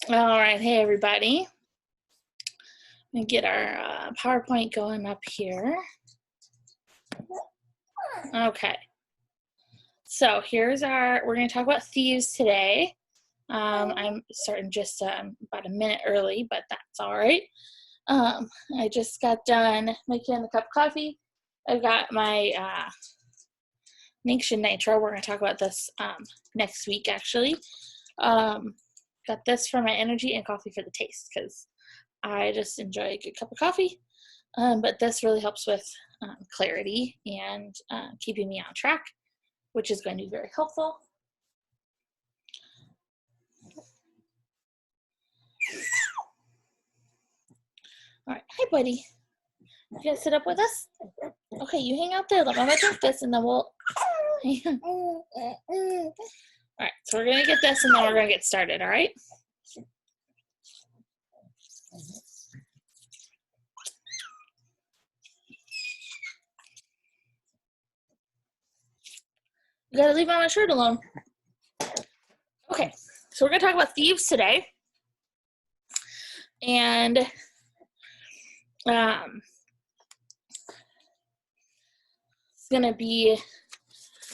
All right, hey everybody. Let me get our PowerPoint going up here. Okay. So here's we're going to talk about Thieves today. I'm starting just about a minute early, but that's all right. I just got done making a cup of coffee. I've got my Nation Nitro. We're going to talk about this next week, actually. Got this for my energy and coffee for the taste, because I just enjoy a good cup of coffee. But this really helps with clarity and keeping me on track, which is going to be very helpful. All right, hi buddy. You gonna sit up with us? Okay, you hang out there. Let Mama drink this, and then we'll. All right, so we're gonna get this, and then we're gonna get started. All right. You gotta leave Mama's shirt alone. Okay, so we're gonna talk about Thieves today, and it's gonna be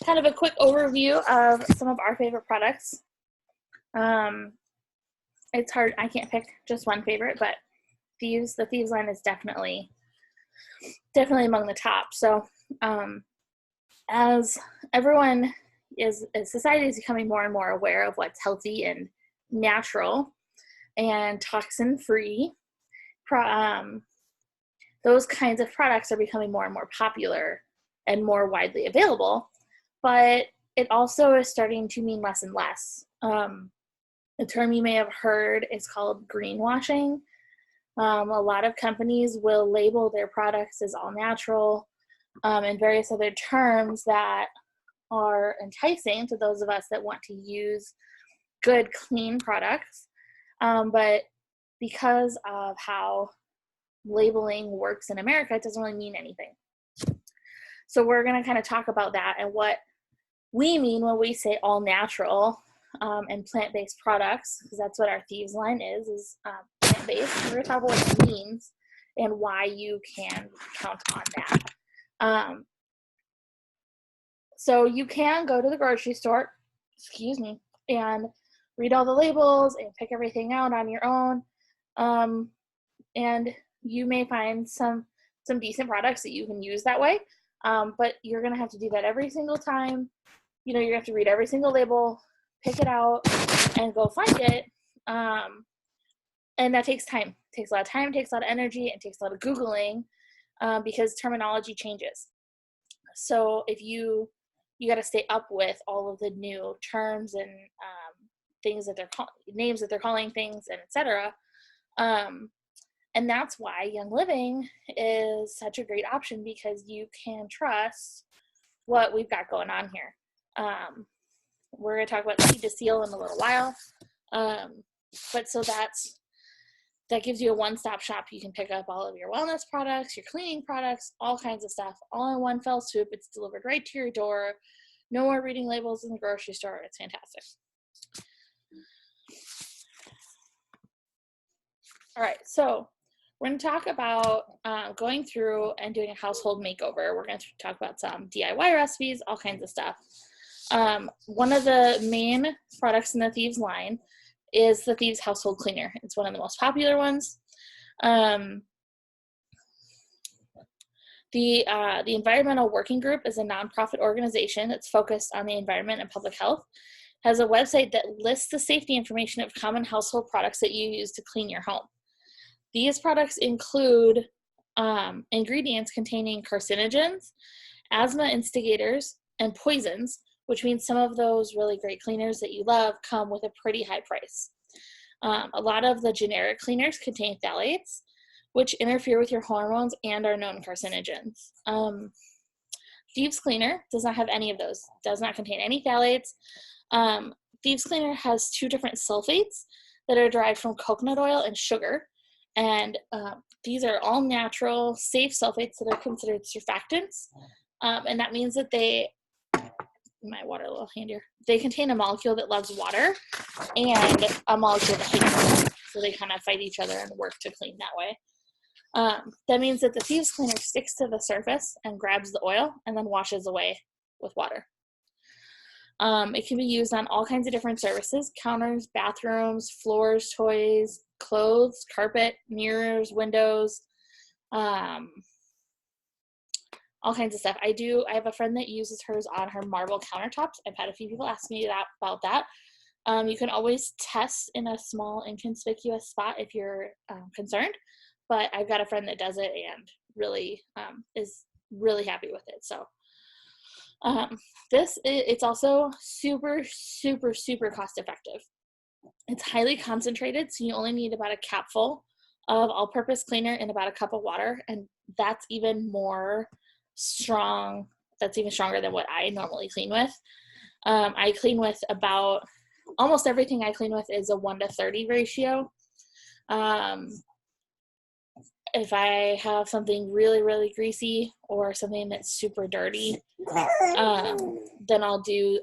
kind of a quick overview of some of our favorite products. It's hard, I can't pick just one favorite, but the Thieves line is definitely among the top. So as society is becoming more and more aware of what's healthy and natural and toxin-free, those kinds of products are becoming more and more popular and more widely available, but it also is starting to mean less and less. The term you may have heard is called greenwashing. A lot of companies will label their products as all natural and various other terms that are enticing to those of us that want to use good, clean products. But because of how labeling works in America, it doesn't really mean anything. So we're going to kind of talk about that and what we mean when we say all natural and plant-based products, because that's what our Thieves line is plant-based. We're going to talk about what it means and why you can count on that. So you can go to the grocery store, and read all the labels and pick everything out on your own. And you may find some decent products that you can use that way. But you're going to have to do that every single time. You're going to have to read every single label, pick it out, and go find it. And that takes time. It takes a lot of time, it takes a lot of energy, it takes a lot of Googling because terminology changes. So if you got to stay up with all of the new terms and things that names that they're calling things, and etc. And that's why Young Living is such a great option, because you can trust what we've got going on here. We're going to talk about Seed to Seal in a little while. But so that gives you a one-stop shop. You can pick up all of your wellness products, your cleaning products, all kinds of stuff, all in one fell swoop. It's delivered right to your door. No more reading labels in the grocery store. It's fantastic. All right, so we're going to talk about going through and doing a household makeover. We're going to talk about some DIY recipes, all kinds of stuff. One of the main products in the Thieves line is the Thieves Household Cleaner. It's one of the most popular ones. The Environmental Working Group is a nonprofit organization that's focused on the environment and public health. It has a website that lists the safety information of common household products that you use to clean your home. These products include ingredients containing carcinogens, asthma instigators, and poisons, which means some of those really great cleaners that you love come with a pretty high price. A lot of the generic cleaners contain phthalates, which interfere with your hormones and are known carcinogens. Thieves Cleaner does not have any of those, does not contain any phthalates. Thieves Cleaner has 2 different sulfates that are derived from coconut oil and sugar. And these are all natural, safe sulfates that are considered surfactants. And that means that they my water a little handier. They contain a molecule that loves water and a molecule that hates it. So they kind of fight each other and work to clean that way. That means that the Thieves cleaner sticks to the surface and grabs the oil and then washes away with water. It can be used on all kinds of different surfaces: counters, bathrooms, floors, toys, clothes, carpet, mirrors, windows, all kinds of stuff. I have a friend that uses hers on her marble countertops. I've had a few people ask me about that. You can always test in a small inconspicuous spot if you're concerned, but I've got a friend that does it and really is really happy with it. So it's also super, super, super cost effective. It's highly concentrated, so you only need about a capful of all-purpose cleaner in about a cup of water, and that's even more strong. That's even stronger than what I normally clean with. I clean with about almost everything I clean with is a 1:30 ratio. If I have something really, really greasy or something that's super dirty, then I'll do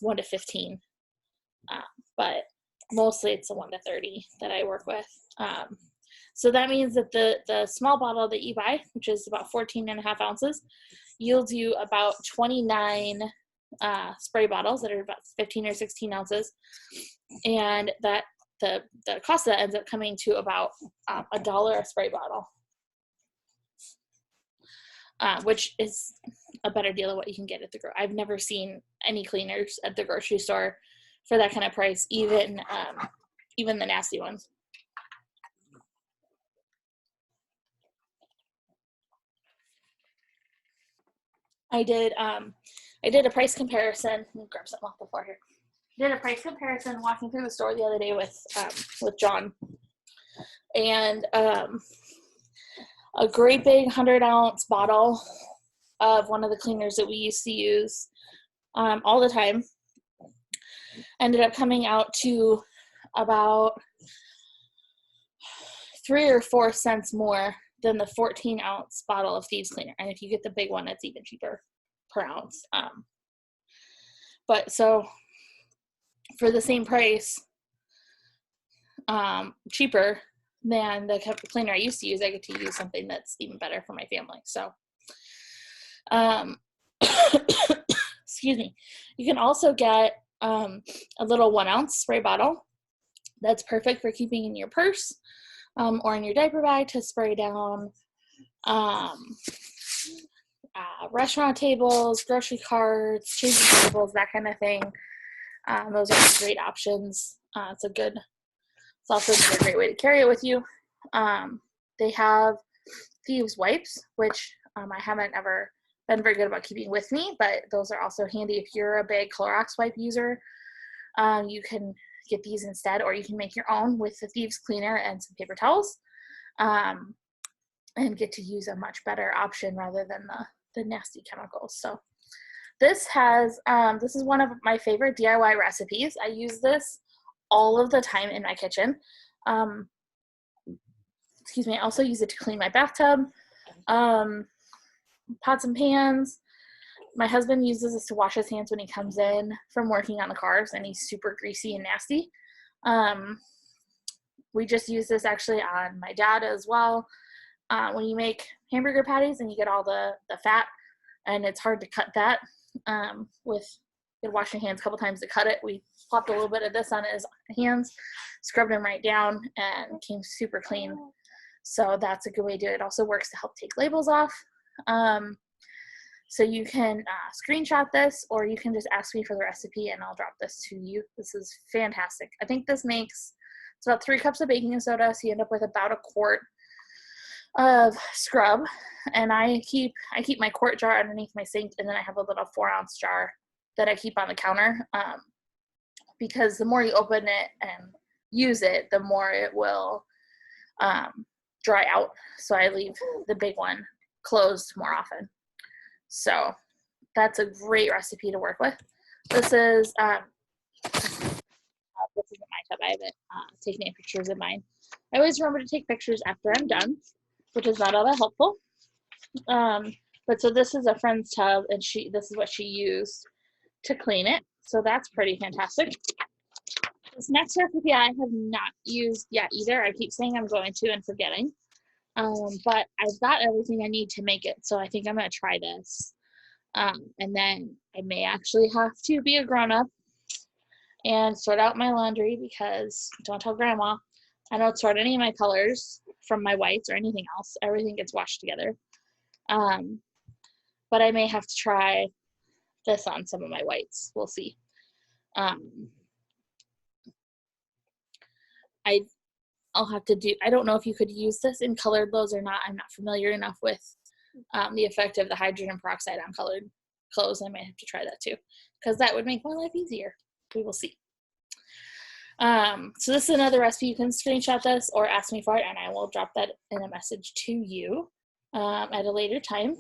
1:15. But mostly it's a 1:30 that I work with. So that means that the small bottle that you buy, which is about 14.5 ounces, yields you about 29 spray bottles that are about 15 or 16 ounces. And that the cost of that ends up coming to about $1 a spray bottle, which is a better deal of what you can get at the I've never seen any cleaners at the grocery store for that kind of price, even the nasty ones. I did a price comparison. Let me grab something off the floor here. Did a price comparison walking through the store the other day with John, and a great big 100-ounce bottle of one of the cleaners that we used to use all the time ended up coming out to about 3 or 4 cents more than the 14-ounce bottle of Thieves cleaner. And if you get the big one, it's even cheaper per ounce. But so for the same price, cheaper than the cleaner I used to use, I get to use something that's even better for my family. So, excuse me. You can also get a little 1-ounce spray bottle that's perfect for keeping in your purse or in your diaper bag to spray down restaurant tables, grocery carts, changing tables, that kind of thing. Those are great options. It's also a great way to carry it with you. They have Thieves wipes, which I haven't ever been very good about keeping with me, but those are also handy if you're a big Clorox wipe user. You can get these instead, or you can make your own with the Thieves cleaner and some paper towels, and get to use a much better option rather than the nasty chemicals. So this is one of my favorite DIY recipes. I use this all of the time in my kitchen. Excuse me. I also use it to clean my bathtub, pots and pans. My husband uses this to wash his hands when he comes in from working on the cars and he's super greasy and nasty. We just use this actually on my dad as well. When you make hamburger patties and you get all the fat and it's hard to cut that, you gotta wash your hands a couple times to cut it. We popped a little bit of this on his hands, scrubbed them right down, and came super clean. So that's a good way to do it. It also works to help take labels off. So you can screenshot this, or you can just ask me for the recipe and I'll drop this to you. This is fantastic. I think this makes, it's about 3 cups of baking soda, so you end up with about a quart of scrub. And I keep my quart jar underneath my sink, and then I have a little 4-ounce jar that I keep on the counter, because the more you open it and use it, the more it will dry out. So I leave the big one closed more often. So that's a great recipe to work with. This isn't my tub. I haven't taken any pictures of mine. I always remember to take pictures after I'm done, which is not all that helpful. But so this is a friend's tub, and this is what she used to clean it. So that's pretty fantastic. This next recipe I have not used yet either. I keep saying I'm going to and forgetting. But I've got everything I need to make it. So I think I'm going to try this. And then I may actually have to be a grown-up and sort out my laundry, because don't tell grandma, I don't sort any of my colors from my whites or anything else. Everything gets washed together. But I may have to try this on some of my whites. We'll see. I'll have to do, I don't know if you could use this in colored clothes or not. I'm not familiar enough with the effect of the hydrogen peroxide on colored clothes. I might have to try that too, because that would make my life easier. We will see. So this is another recipe. You can screenshot this or ask me for it, and I will drop that in a message to you at a later time.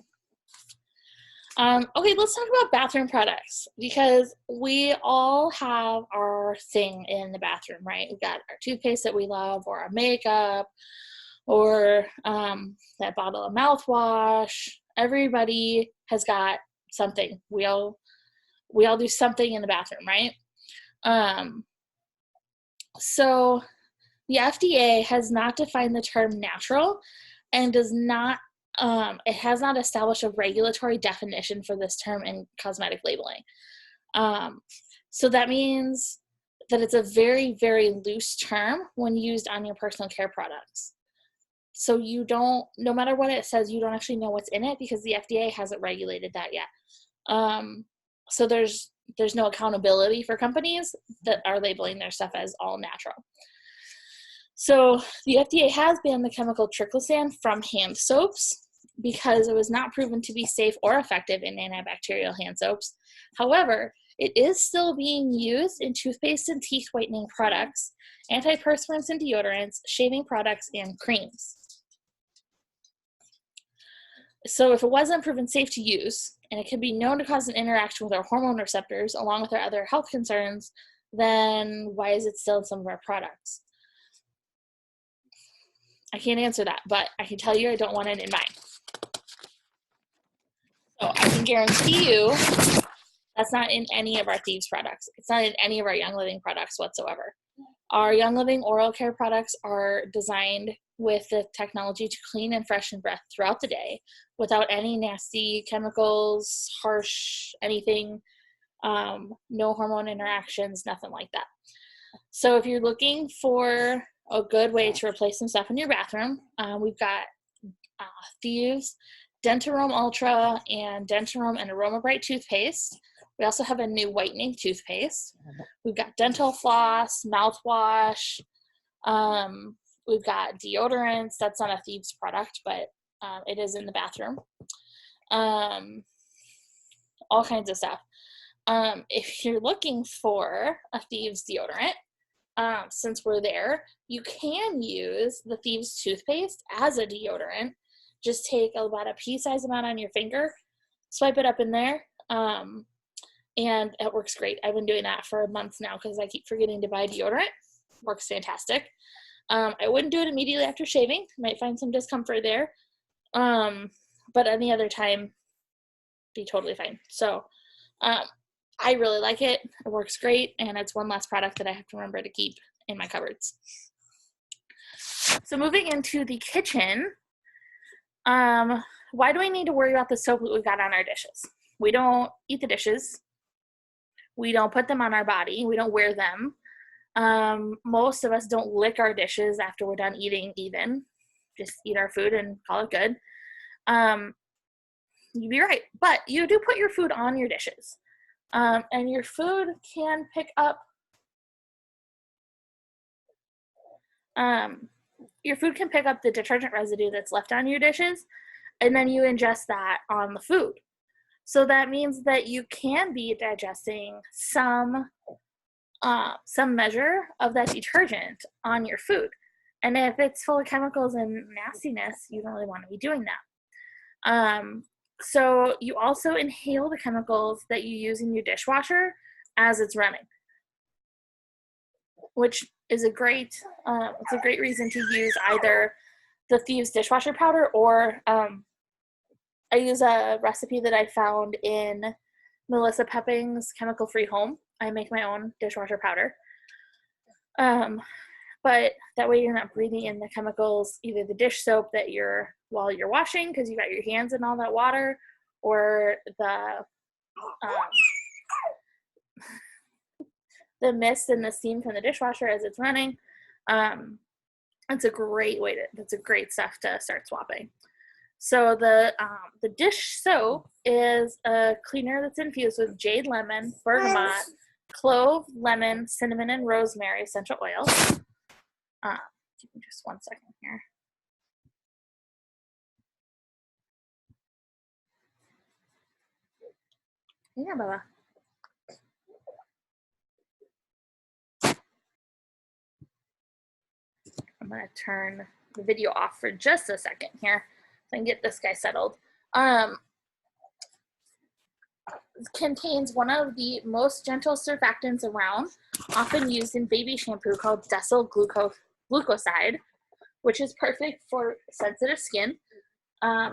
Okay, let's talk about bathroom products, because we all have our thing in the bathroom, right? We've got our toothpaste that we love, or our makeup, or that bottle of mouthwash. Everybody has got something. We all do something in the bathroom, right? So the FDA has not defined the term natural, and does not it has not established a regulatory definition for this term in cosmetic labeling. So that means that it's a very, very loose term when used on your personal care products. So you don't, no matter what it says, you don't actually know what's in it, because the FDA hasn't regulated that yet. So there's no accountability for companies that are labeling their stuff as all natural. So the FDA has banned the chemical triclosan from hand soaps, because it was not proven to be safe or effective in antibacterial hand soaps. However, it is still being used in toothpaste and teeth whitening products, antiperspirants and deodorants, shaving products, and creams. So if it wasn't proven safe to use, and it could be known to cause an interaction with our hormone receptors along with our other health concerns, then why is it still in some of our products? I can't answer that, but I can tell you I don't want it in mine. So I can guarantee you that's not in any of our Thieves products. It's not in any of our Young Living products whatsoever. Our Young Living oral care products are designed with the technology to clean and freshen breath throughout the day without any nasty chemicals, harsh anything, no hormone interactions, nothing like that. So if you're looking for a good way to replace some stuff in your bathroom, we've got Thieves Dentarome Ultra and Dentarome and Aroma Bright toothpaste. We also have a new whitening toothpaste. We've got dental floss, mouthwash. We've got deodorants. That's not a Thieves product, but it is in the bathroom. All kinds of stuff. If you're looking for a Thieves deodorant, since we're there, you can use the Thieves toothpaste as a deodorant. Just take about a pea-sized amount on your finger, swipe it up in there, and it works great. I've been doing that for months now because I keep forgetting to buy deodorant. Works fantastic. I wouldn't do it immediately after shaving. Might find some discomfort there. But any other time, be totally fine. So I really like it. It works great, and it's one less product that I have to remember to keep in my cupboards. So moving into the kitchen, why do we need to worry about the soap that we've got on our dishes? We don't eat the dishes. We don't put them on our body. We don't wear them. Most of us don't lick our dishes after we're done eating even. Just eat our food and call it good. You'd be right. But you do put your food on your dishes. And your food can pick up the detergent residue that's left on your dishes, and then you ingest that on the food. So that means that you can be digesting some measure of that detergent on your food. And if it's full of chemicals and nastiness, you don't really want to be doing that. So you also inhale the chemicals that you use in your dishwasher as it's running, which is a great reason to use either the Thieves dishwasher powder, or I use a recipe that I found in Melissa Pepping's Chemical Free Home. I make my own dishwasher powder. But that way you're not breathing in the chemicals, either the dish soap that while you're washing because you got your hands in all that water, or the mist and the steam from the dishwasher as it's running. That's a great that's a great stuff to start swapping. So the dish soap is a cleaner that's infused with jade lemon, bergamot, clove, lemon, cinnamon, and rosemary essential oils. Give me just 1 second here. Yeah, Bella. I'm going to turn the video off for just a second here so I can get this guy settled. Contains one of the most gentle surfactants around, often used in baby shampoo, called decyl glucoside, which is perfect for sensitive skin.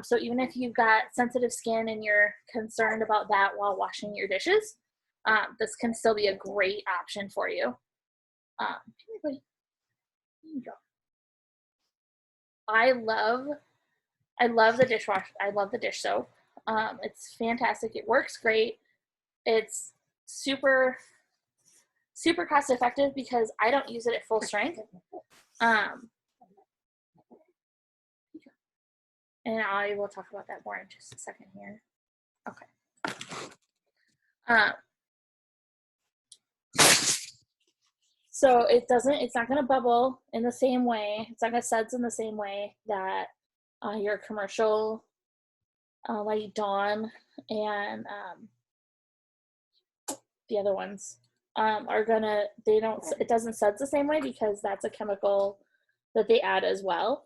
So even if you've got sensitive skin and you're concerned about that while washing your dishes, this can still be a great option for you. Here you go. I love the dishwasher. I love the dish soap. It's fantastic. It works great. It's super cost effective because I don't use it at full strength. And I will talk about that more in just a second here. Okay. So it's not going to bubble in the same way. It's not going to suds in the same way that your commercial, like Dawn and the other ones are gonna, it doesn't suds the same way because that's a chemical that they add as well.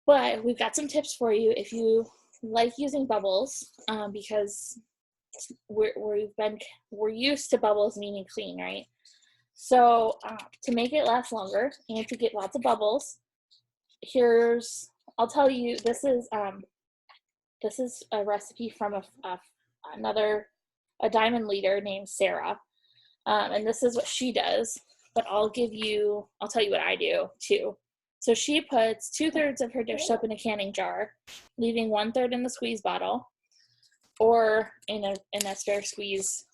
But we've got some tips for you if you like using bubbles, because we're used to bubbles meaning clean, right? So to make it last longer and to get lots of bubbles, I'll tell you, this is a recipe from a diamond leader named Sarah, and this is what she does. But I'll tell you what I do too. So she puts 2/3 of her dish soap in a canning jar, leaving 1/3 in the squeeze bottle, or in a spare Thieves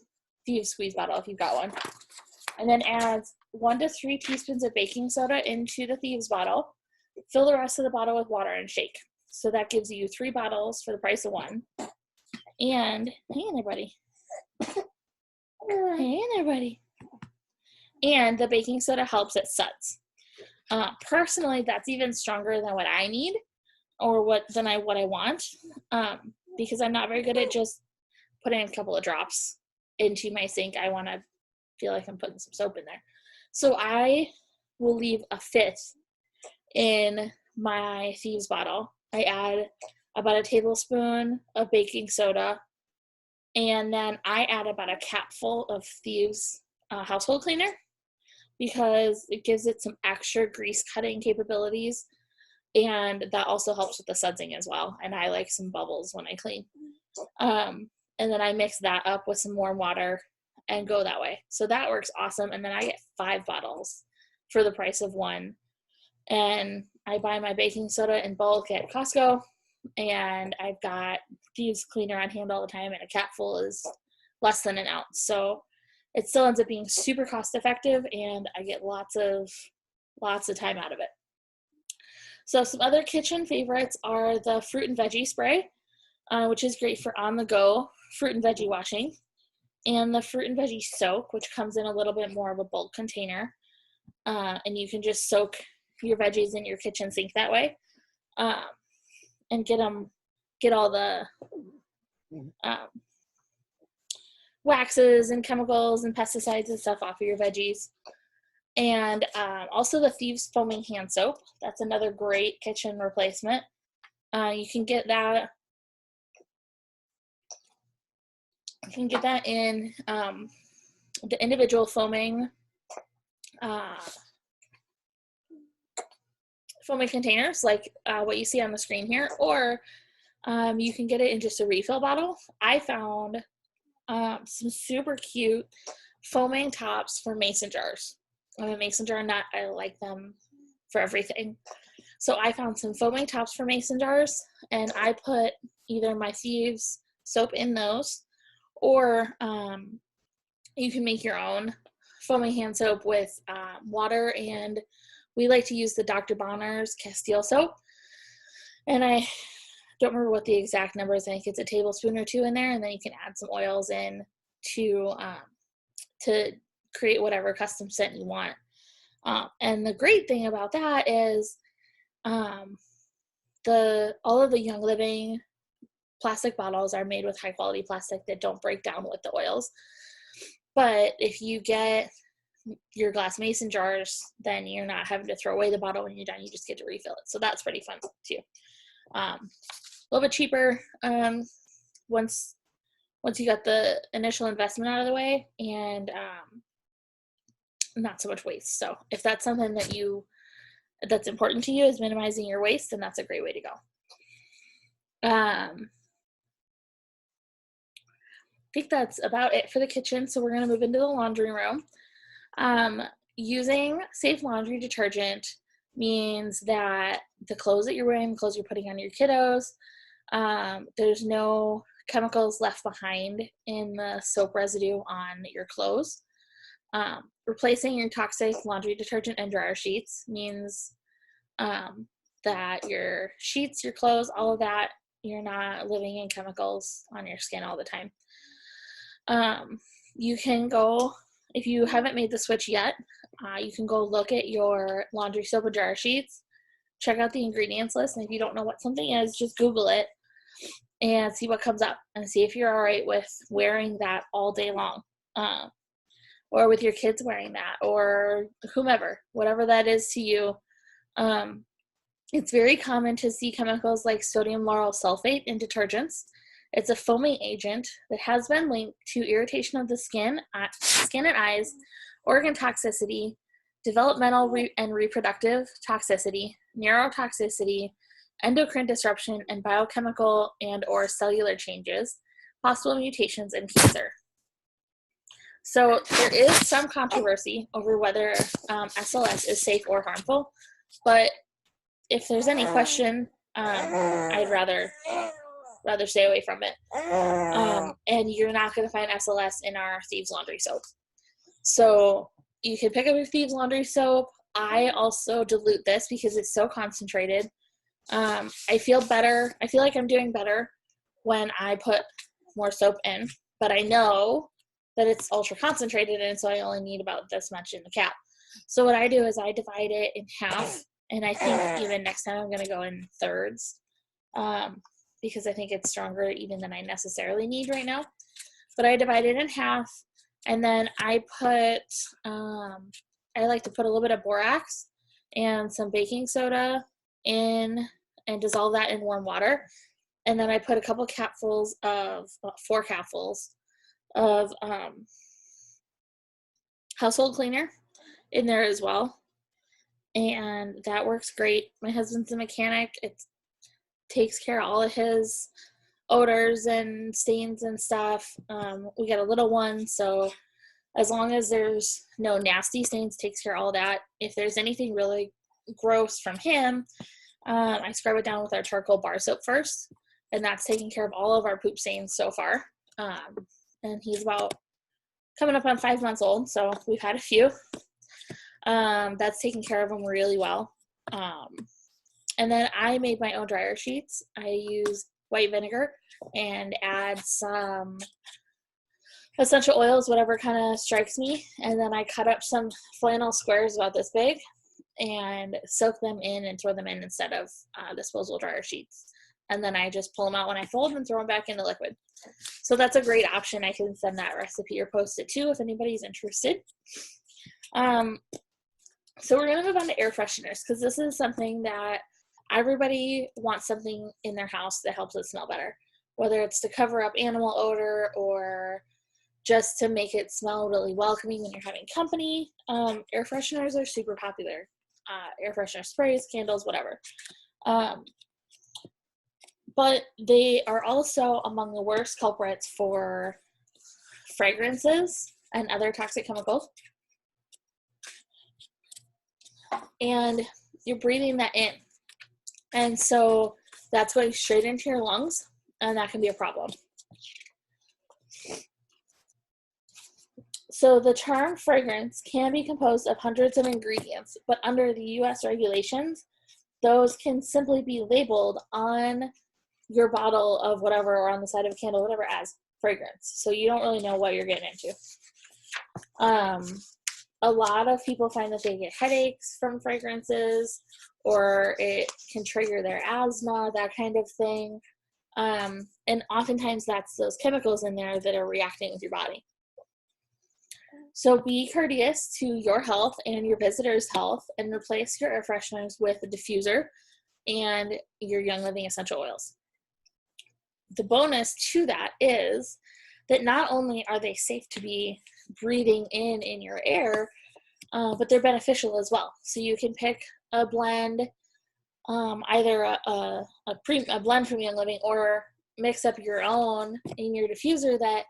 squeeze bottle if you've got one, and then adds 1 to 3 teaspoons of baking soda into the Thieves bottle. Fill the rest of the bottle with water and shake. So that gives you 3 bottles for the price of 1. And hey there, buddy. Hey there, buddy. And the baking soda helps it suds. Personally, that's even stronger than what I need, or what I want, because I'm not very good at just putting a couple of drops into my sink. I want to feel like I'm putting some soap in there. So I will leave a 1/5 in my Thieves bottle. I add about a tablespoon of baking soda, and then I add about a capful of Thieves household cleaner, because it gives it some extra grease cutting capabilities, and that also helps with the sudsing as well. And I like some bubbles when I clean. And then I mix that up with some warm water and go that way. So that works awesome. And then I get 5 bottles for the price of 1. And I buy my baking soda in bulk at Costco, and I've got Thieves cleaner on hand all the time, and a capful is less than an ounce. So it still ends up being super cost effective, and I get lots of time out of it. So some other kitchen favorites are the fruit and veggie spray, which is great for on-the-go fruit and veggie washing, and the fruit and veggie soak, which comes in a little bit more of a bulk container, and you can just soak your veggies in your kitchen sink that way, and get all the waxes and chemicals and pesticides and stuff off of your veggies. And also the Thieves foaming hand soap. That's another great kitchen replacement. You can get that in the individual foaming containers, like what you see on the screen here, or you can get it in just a refill bottle. I found some super cute foaming tops for mason jars. I'm a mason jar nut. I like them for everything. So I found some foaming tops for mason jars, and I put either my Thieves soap in those, or you can make your own foaming hand soap with water, and we like to use the Dr. Bonner's Castile soap. And I don't remember what the exact number is. I think it's a tablespoon or two in there, and then you can add some oils in to create whatever custom scent you want. And the great thing about that is all of the Young Living plastic bottles are made with high quality plastic that don't break down with the oils. But if you get your glass mason jars, then you're not having to throw away the bottle when you're done. You just get to refill it. So that's pretty fun too. A little bit cheaper once you got the initial investment out of the way, and not so much waste. So if that's something that's important to you, is minimizing your waste, then that's a great way to go. I think that's about it for the kitchen. So we're going to move into the laundry room. Using safe laundry detergent means that the clothes that you're wearing, the clothes you're putting on your kiddos, there's no chemicals left behind in the soap residue on your clothes. Replacing your toxic laundry detergent and dryer sheets means that your sheets, your clothes, all of that, you're not living in chemicals on your skin all the time. You can go, if you haven't made the switch yet, you can go look at your laundry soap and dryer sheets, check out the ingredients list, and if you don't know what something is, just Google it and see what comes up, and see if you're all right with wearing that all day long, or with your kids wearing that, or whomever, whatever that is to you. It's very common to see chemicals like sodium lauryl sulfate in detergents. It's a foaming agent that has been linked to irritation of the skin and eyes, organ toxicity, developmental and reproductive toxicity, neurotoxicity, endocrine disruption, and biochemical and or cellular changes, possible mutations, and cancer. So there is some controversy over whether SLS is safe or harmful, but if there's any question, I'd rather stay away from it. And you're not going to find SLS in our Thieves laundry soap. So you can pick up your Thieves laundry soap. I also dilute this because it's so concentrated. I feel better. I feel like I'm doing better when I put more soap in, but I know that it's ultra concentrated, and so I only need about this much in the cap. So what I do is I divide it in half, and I think even next time I'm going to go in thirds, because I think it's stronger even than I necessarily need right now. But I divide it in half, and then I put, I like to put a little bit of borax and some baking soda in and dissolve that in warm water. And then I put a couple capfuls of, 4 capfuls of household cleaner in there as well. And that works great. My husband's a mechanic. It takes care of all of his odors and stains and stuff. We got a little one, so as long as there's no nasty stains, takes care of all that. If there's anything really gross from him, I scrub it down with our charcoal bar soap first, and that's taking care of all of our poop stains so far. And he's about coming up on 5 months old, so we've had a few. That's taking care of him really well. And then I made my own dryer sheets. I use white vinegar and add some essential oils, whatever kind of strikes me. And then I cut up some flannel squares about this big and soak them in and throw them in instead of disposable dryer sheets. And then I just pull them out when I fold and throw them back in the liquid. So that's a great option. I can send that recipe or post it too if anybody's interested. So we're going to move on to air fresheners, because this is something that everybody wants something in their house that helps it smell better, whether it's to cover up animal odor or just to make it smell really welcoming when you're having company. Air fresheners are super popular. Air freshener sprays, candles, whatever. But they are also among the worst culprits for fragrances and other toxic chemicals. And you're breathing that in. And so that's going straight into your lungs, and that can be a problem. So the term fragrance can be composed of hundreds of ingredients, but under the US regulations, those can simply be labeled on your bottle of whatever or on the side of a candle, whatever, as fragrance. So you don't really know what you're getting into. A lot of people find that they get headaches from fragrances, or it can trigger their asthma, that kind of thing. And oftentimes that's those chemicals in there that are reacting with your body. So be courteous to your health and your visitor's health, and replace your air fresheners with a diffuser and your Young Living essential oils. The bonus to that is that not only are they safe to be breathing in your air, but they're beneficial as well. So you can pick a blend, either a blend from Young Living, or mix up your own in your diffuser that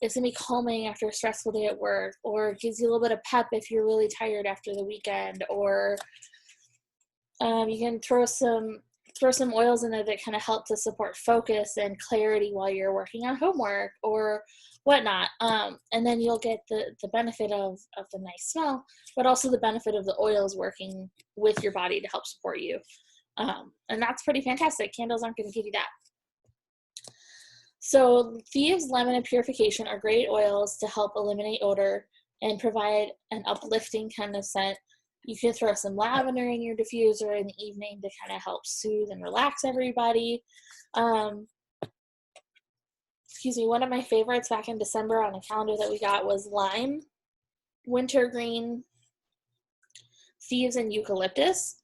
is going to be calming after a stressful day at work, or gives you a little bit of pep if you're really tired after the weekend, or you can throw some oils in there that kind of help to support focus and clarity while you're working on homework or whatnot. And then you'll get the benefit of the nice smell, but also the benefit of the oils working with your body to help support you. And that's pretty fantastic. Candles aren't going to give you that. So Thieves Lemon and Purification are great oils to help eliminate odor and provide an uplifting kind of scent. You can throw some lavender in your diffuser in the evening to kind of help soothe and relax everybody. One of my favorites back in December on a calendar that we got was Lime, Wintergreen, Thieves, and Eucalyptus.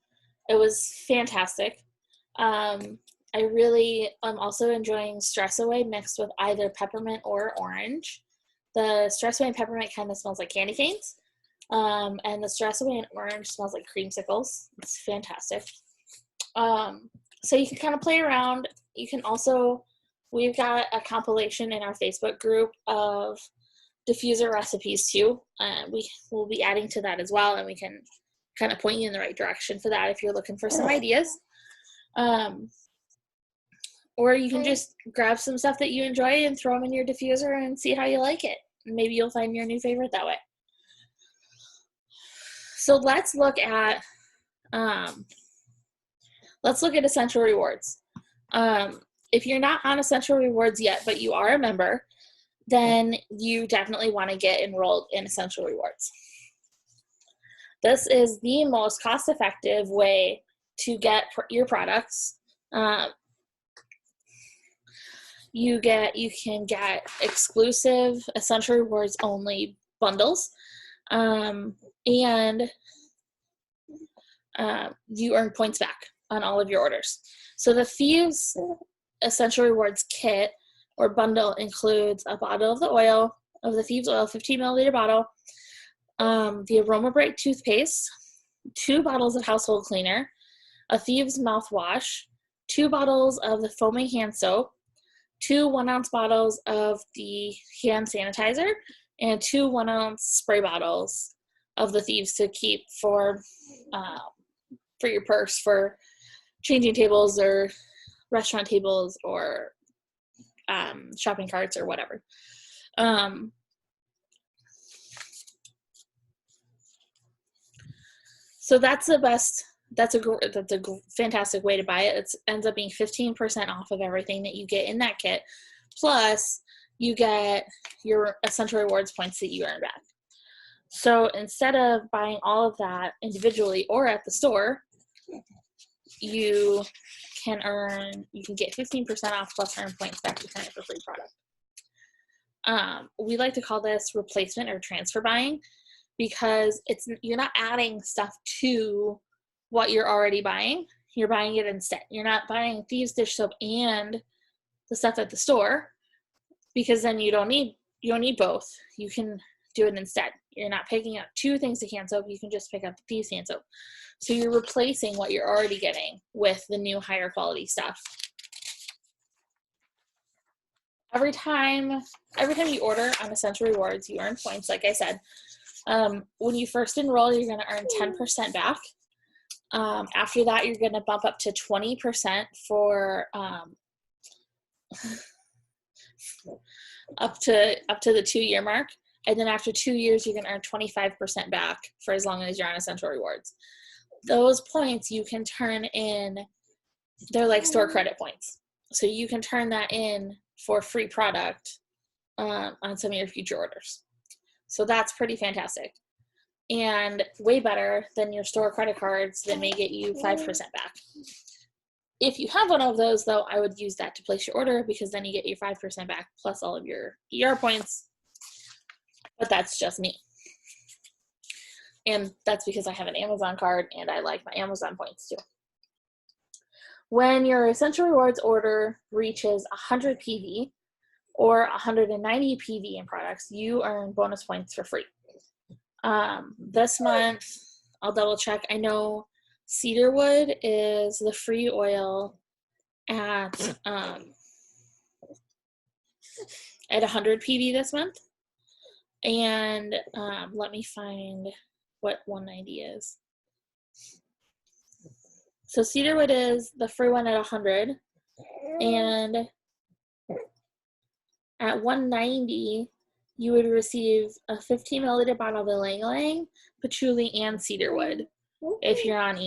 It was fantastic. I really am also enjoying Stress Away mixed with either peppermint or orange. The Stress Away and peppermint kind of smells like candy canes. And the Stress Away and orange smells like creamsicles. It's fantastic. So you can kind of play around. You can also, we've got a compilation in our Facebook group of diffuser recipes too. We will be adding to that as well, and we can kind of point you in the right direction for that if you're looking for some ideas. Or you can just grab some stuff that you enjoy and throw them in your diffuser and see how you like it. Maybe you'll find your new favorite that way. So let's look at Essential Rewards. If you're not on Essential Rewards yet, but you are a member, then you definitely want to get enrolled in Essential Rewards. This is the most cost-effective way to get your products. You can get exclusive Essential Rewards only bundles, and you earn points back on all of your orders. So the Thieves Essential Rewards kit or bundle includes a bottle of the oil, of the Thieves oil, 15 milliliter bottle, the Aroma Break toothpaste, 2 bottles of household cleaner, a Thieves mouthwash, 2 bottles of the foaming hand soap, 2 1-ounce bottles of the hand sanitizer, and 2 1-ounce spray bottles of the Thieves to keep for your purse for changing tables or restaurant tables or shopping carts or whatever. So that's the best. That's a fantastic way to buy it. It ends up being 15% off of everything that you get in that kit. Plus, you get your Essential Rewards points that you earn back. So instead of buying all of that individually or at the store, you can get 15% off plus earn points back to sign up for free product. We like to call this replacement or transfer buying, because you're not adding stuff to what you're already buying. You're buying it instead. You're not buying Thieves dish soap and the stuff at the store, because then you don't need both. You can do it instead. You're not picking up 2 things of hand soap. You can just pick up the Thieves hand soap. So you're replacing what you're already getting with the new higher quality stuff. every time you order on Essential Rewards, you earn points, like I said. When you first enroll, you're going to earn 10% back. After that, you're going to bump up to 20% for up to the 2-year mark. And then after 2 years, you can earn 25% back for as long as you're on Essential Rewards. Those points you can turn in, they're like store credit points. So you can turn that in for free product on some of your future orders. So that's pretty fantastic. And way better than your store credit cards that may get you 5% back. If you have one of those, though, I would use that to place your order because then you get your 5% back plus all of your ER points. But that's just me. And that's because I have an Amazon card and I like my Amazon points too. When your Essential Rewards order reaches 100 PV or 190 PV in products, you earn bonus points for free. This month, I'll double check. I know cedarwood is the free oil at 100 PV this month. And let me find what 190 is. So cedarwood is the free one at 100, and at 190, you would receive a 15 milliliter bottle of ylang ylang, patchouli, and cedarwood if you're on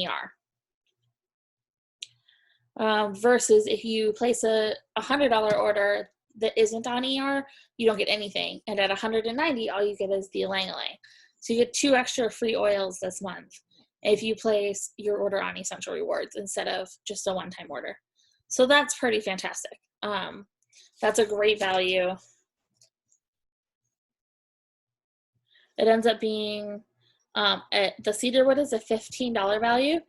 ER. Versus if you place a $100 order that isn't on ER, you don't get anything. And at 190, all you get is the ylang ylang. So you get 2 extra free oils this month if you place your order on Essential Rewards instead of just a one-time order. So that's pretty fantastic. That's a great value. It ends up being, the cedarwood is a $15 value.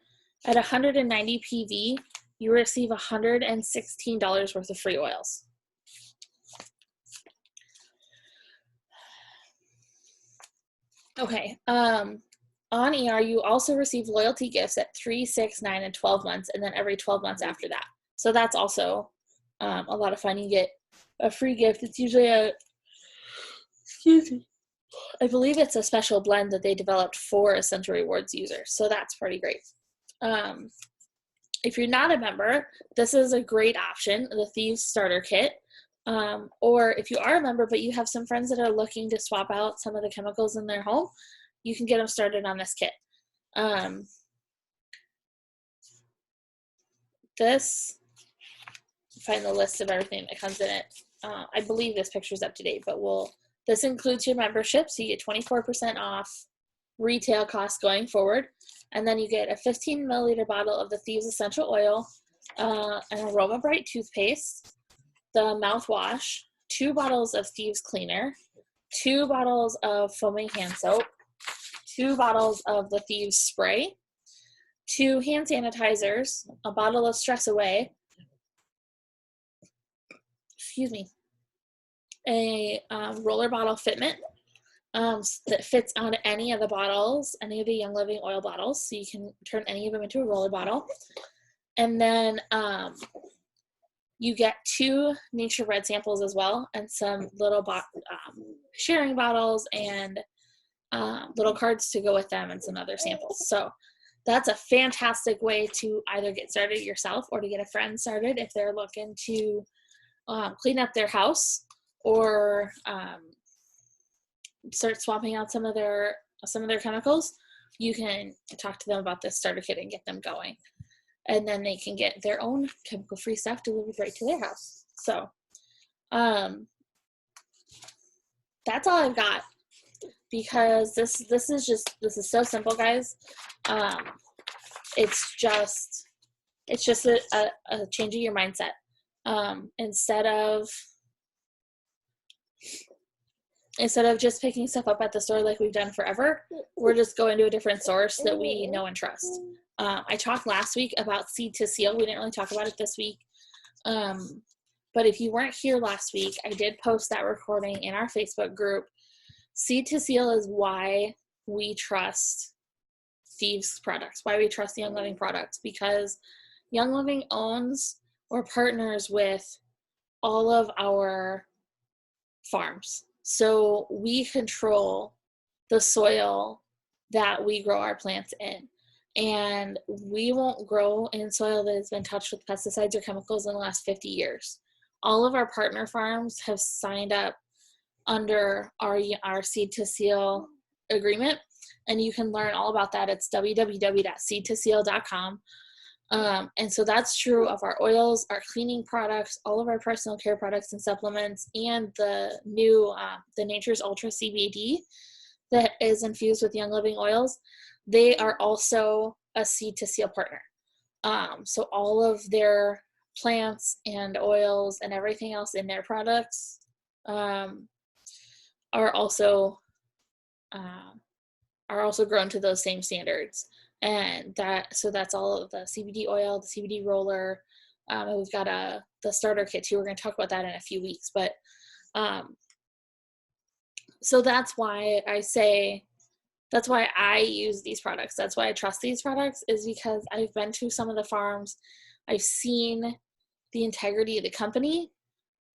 At 190 PV, you receive $116 worth of free oils. Okay, on ER, you also receive loyalty gifts at 3, 6, 9, and 12 months, and then every 12 months after that. So that's also a lot of fun. You get a free gift. It's usually I believe it's a special blend that they developed for Essential Rewards users. So that's pretty great. If you're not a member, this is a great option, the Thieves Starter Kit. Or if you are a member, but you have some friends that are looking to swap out some of the chemicals in their home, you can get them started on this kit. This, find the list of everything that comes in it. I believe this picture is up to date, but this includes your membership, so you get 24% off retail costs going forward. And then you get a 15 milliliter bottle of the Thieves Essential Oil, an Aroma Bright toothpaste, the mouthwash, 2 bottles of Thieves Cleaner, 2 bottles of foaming hand soap, 2 bottles of the Thieves Spray, 2 hand sanitizers, a bottle of Stress Away, a roller bottle fitment that fits on any of the bottles, any of the Young Living oil bottles, so you can turn any of them into a roller bottle. And then you get 2 Nature Red samples as well, and some little sharing bottles and little cards to go with them and some other samples. So that's a fantastic way to either get started yourself or to get a friend started if they're looking to clean up their house or start swapping out some of their chemicals. You can talk to them about this starter kit and get them going. And then they can get their own chemical-free stuff delivered right to their house. So that's all I've got, because this is so simple, guys. It's just a change of your mindset. Instead of just picking stuff up at the store like we've done forever, we're just going to a different source that we know and trust. I talked last week about Seed to Seal. We didn't really talk about it this week. But if you weren't here last week, I did post that recording in our Facebook group. Seed to Seal is why we trust Thieves products, why we trust Young Living products, because Young Living owns or partners with all of our farms. So we control the soil that we grow our plants in. And we won't grow in soil that has been touched with pesticides or chemicals in the last 50 years. All of our partner farms have signed up under our Seed to Seal agreement, and you can learn all about that. It's www.seedtoseal.com. And so that's true of our oils, our cleaning products, all of our personal care products and supplements, and the new the Nature's Ultra CBD that is infused with Young Living oils. They are also a Seed to Seal partner. So all of their plants and oils and everything else in their products are also grown to those same standards. And that's all of the CBD oil, the CBD roller, and we've got the starter kit too. We're going to talk about that in a few weeks, but so that's why I use these products. That's why I trust these products, is because I've been to some of the farms, I've seen the integrity of the company,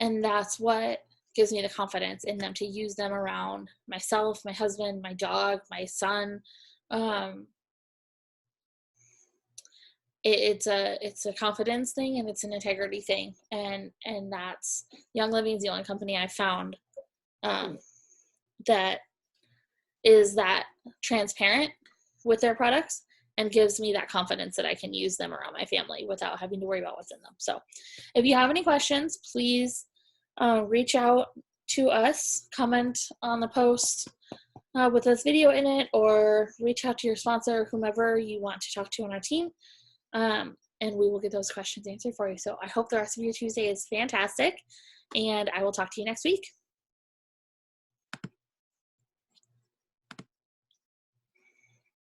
and that's what gives me the confidence in them to use them around myself, my husband, my dog, my son. It's a confidence thing, and it's an integrity thing, and that's Young Living is the only company I've found that is that transparent with their products and gives me that confidence that I can use them around my family without having to worry about what's in them. So if you have any questions, please reach out to us, comment on the post with this video in it, or reach out to your sponsor, whomever you want to talk to on our team, and we will get those questions answered for you. So I hope the rest of your Tuesday is fantastic, and I will talk to you next week.